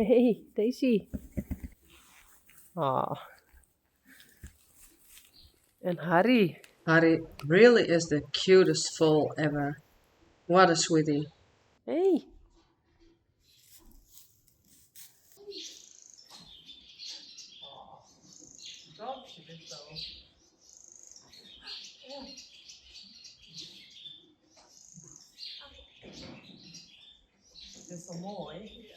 Hey, Daisy. Aw. And Harry. Harry really is the cutest foal ever. What a sweetie. Hey. Dit is toch mooi?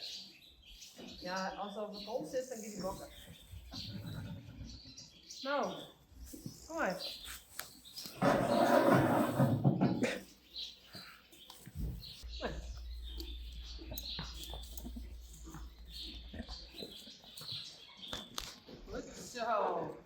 Ja, als het over ons is, dan gaat hij bokken. Nou, kom maar. Goed zo.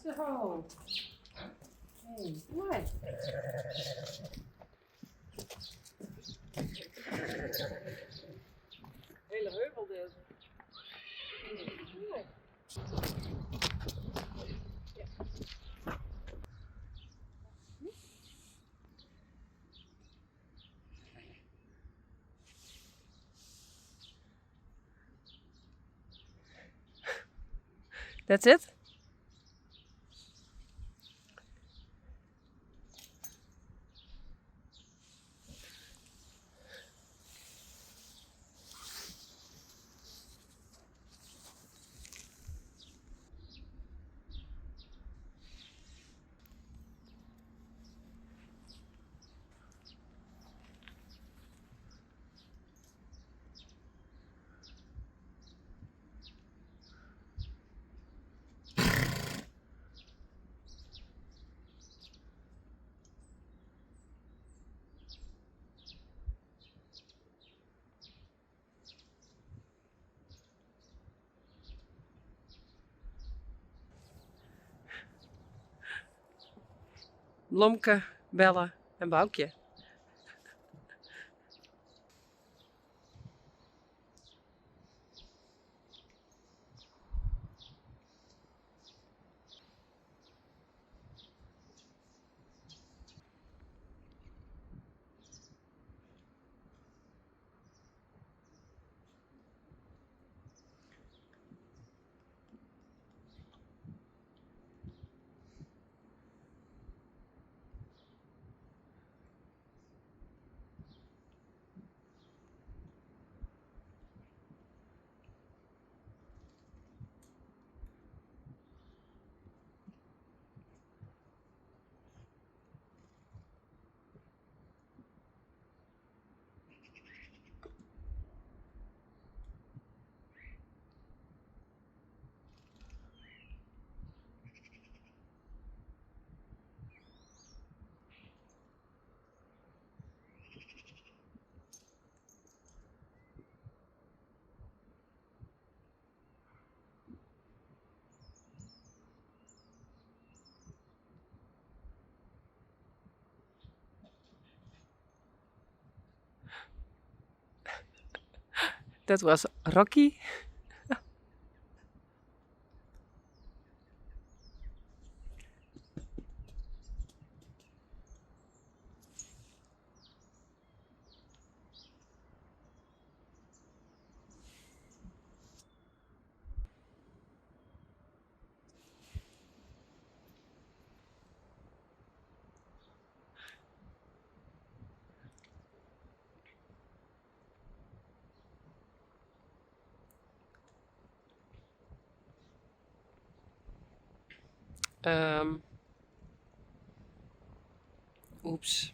Zo. Hey, kom maar. Hele heuvel deze. Kom maar. That's it? Lomke, Belle en Boukje. That was Rocky. Oeps.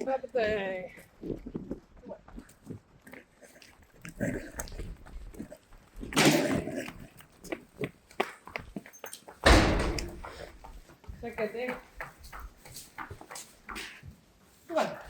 Hoppatee. Lekker ding. Kom maar.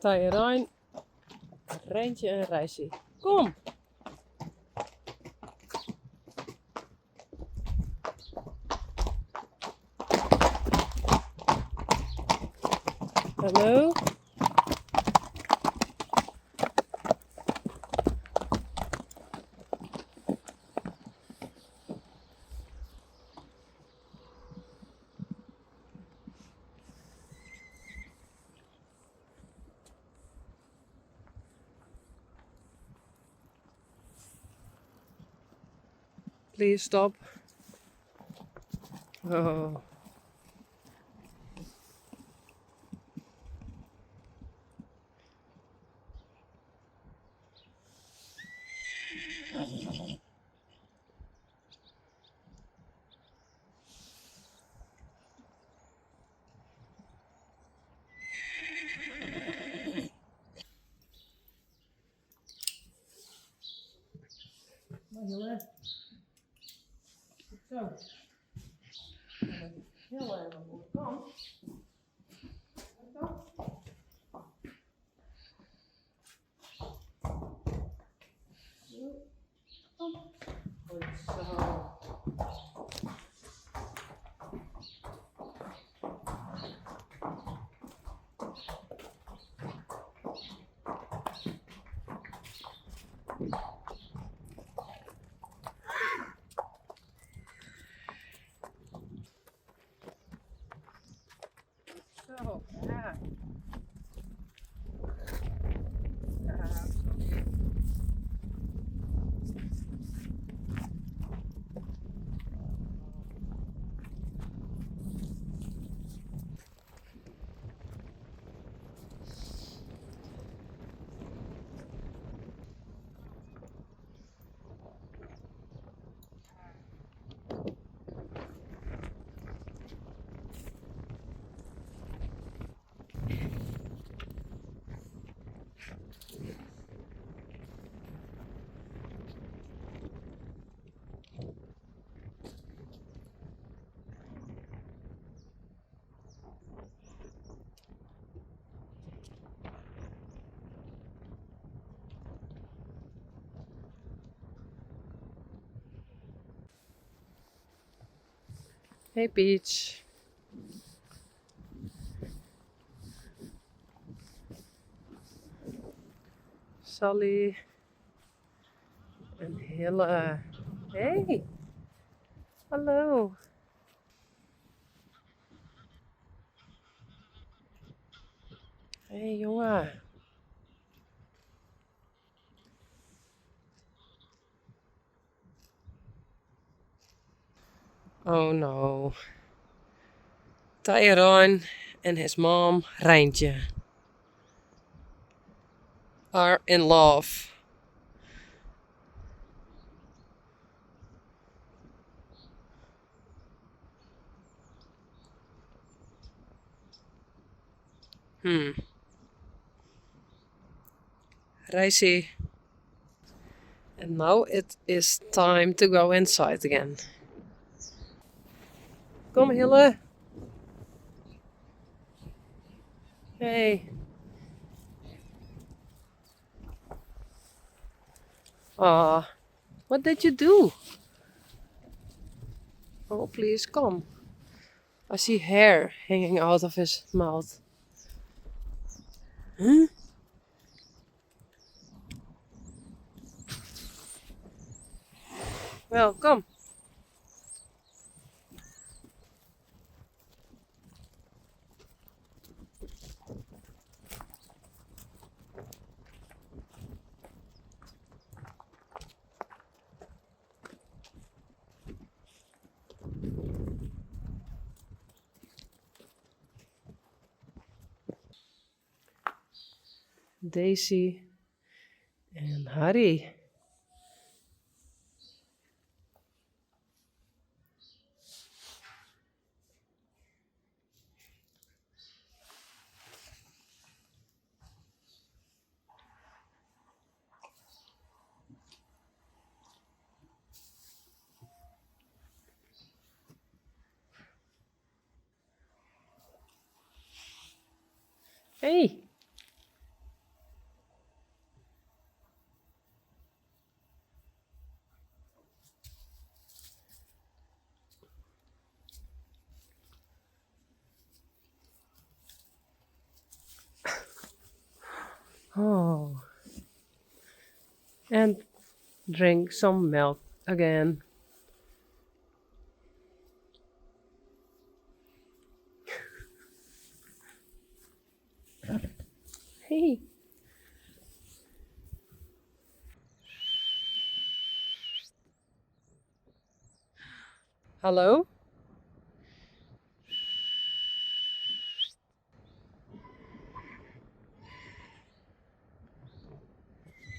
Teije Rein, Reintje en Reisje. Kom! Hallo? Please stop. Oh. Nou, Hille. Zo. Dan moet ik heel even voor de kant. Zo. Goed zo. Zo, ja. Ja. Hey Peach. Saly en Hille. Hey, hallo. Hey jongen. Oh no. Teije Rein and his mom, Reintje, are in love. Reissie. And now it is time to go inside again. Kom Hille. Hey. Ah, what did you do? Oh, please come. I see hair hanging out of his mouth. Huh? Well, come. Daisy and Harry. Hey. Oh. And drink some milk again. Hey. Hello?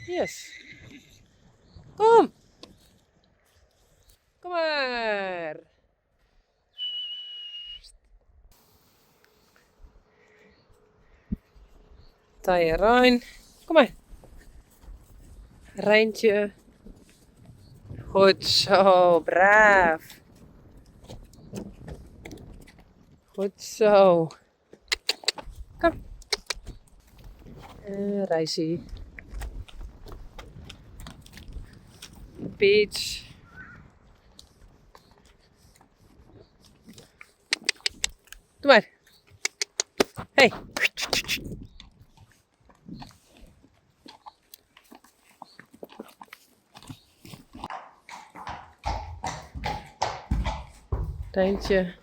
Yes. Kom. Kom maar. Teije Rein. Kom maar. Reintje. Goed zo, braaf. Goed zo. Kom. Reissie. Peach. Doe maar. Hey. Reintje.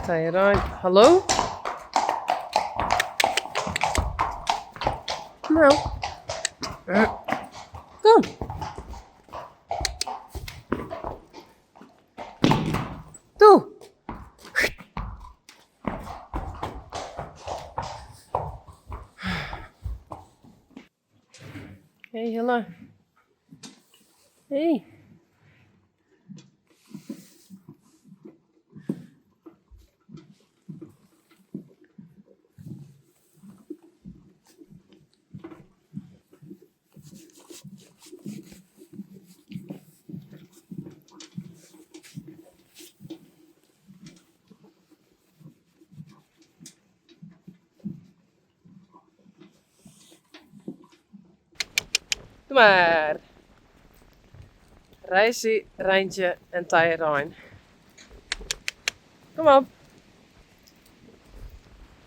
Teije Rein. Hallo? Nou. Kom. Doe. Hey Hille. Hey. Doe maar. Reissie, Reintje en Teije Rein. Kom op.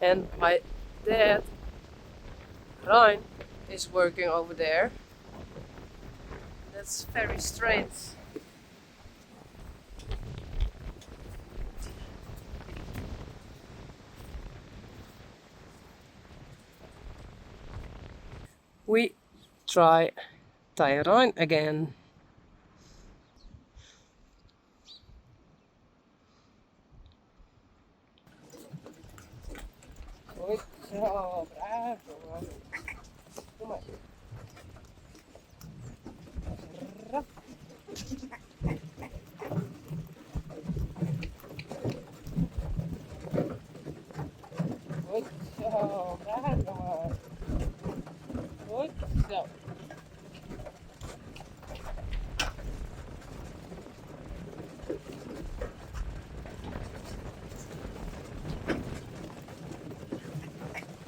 And my dad, Rein, is working over there. That's very strange. We try Teije Rein again. Zo, braaf jongen. Kom maar. Rap. Goed zo, braaf jongen. Goed zo.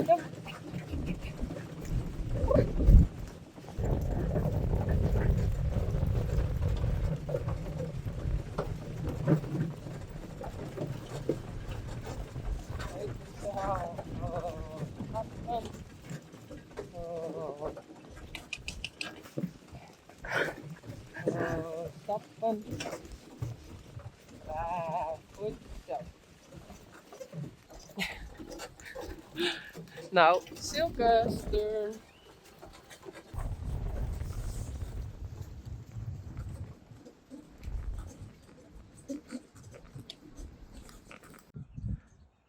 Kom. Stappen. Goed zo. Nou, Silke's turn.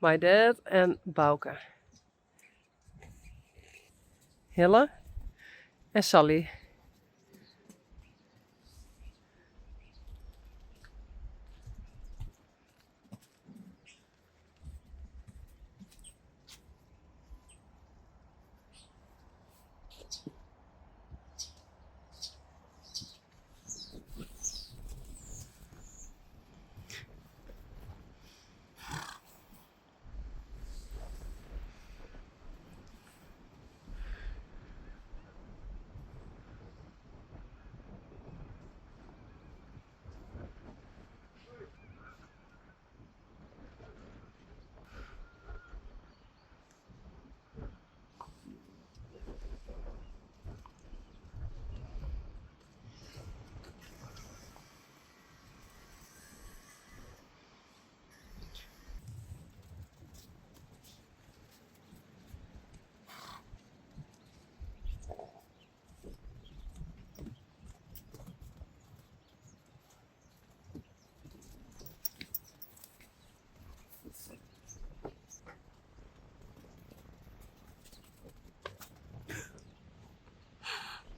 My dad en Bouke. Hille en Saly.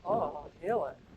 Oh, Hille.